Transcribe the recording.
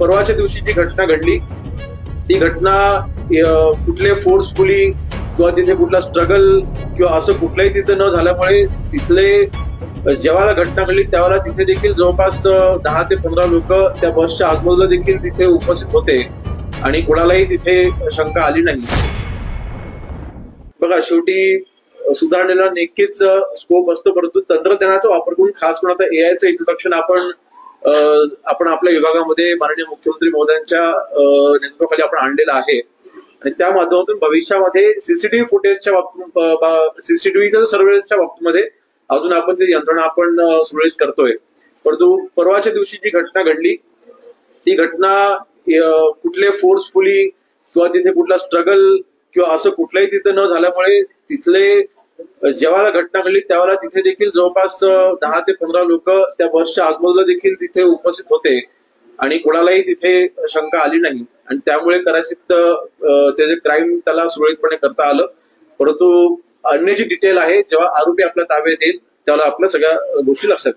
परवाच्या दिवशी जी घटना घडली ती घटना कुठले फोर्सफुली किंवा तिथे कुठला स्ट्रगल किंवा असं कुठलंही तिथं न झाल्यामुळे तिथले जेव्हा घटना घडली त्यावेळेला तिथे देखील जवळपास 10 ते 15 लोक त्या बसच्या आजूबाजूला देखील तिथे उपस्थित होते आणि कोणालाही तिथे शंका आली नाही. बघा, शेवटी सुधारणेला नक्कीच स्कोप असतो, परंतु तंत्रज्ञानाचा वापर करून खास करून आता एआयचं इंट्रोडक्शन आपण आपल्या विभागामध्ये माननीय मुख्यमंत्री महोदयांच्या नेतृत्वाखाली आपण आणलेलं आहे आणि त्या माध्यमातून भविष्यामध्ये सीसीटीव्ही फुटेजच्या बाबतीत सीसीटीव्हीच्या सर्व्हेच्या बाबतीमध्ये अजून आपण ती यंत्रणा आपण सुरळीत करतोय. परंतु परवाच्या दिवशी जी घटना घडली ती घटना कुठले फोर्सफुली किंवा तिथे कुठला स्ट्रगल किंवा असं कुठलंही तिथं न झाल्यामुळे तिथले जेव्हा घटना घडली त्यावेळेला तिथे देखील जवळपास 10 ते 15 लोक त्या बसच्या आजूबाजूला देखील तिथे उपस्थित होते आणि कोणालाही तिथे शंका आली नाही आणि त्यामुळे कदाचित त्याचे क्राईम त्याला सुरळीतपणे करता आलं. परंतु अन्य जी डिटेल आहे जेव्हा आरोपी आपल्या ताब्यात येईल त्यावेळेला आपल्या सगळ्या गोष्टी लक्षात येईल.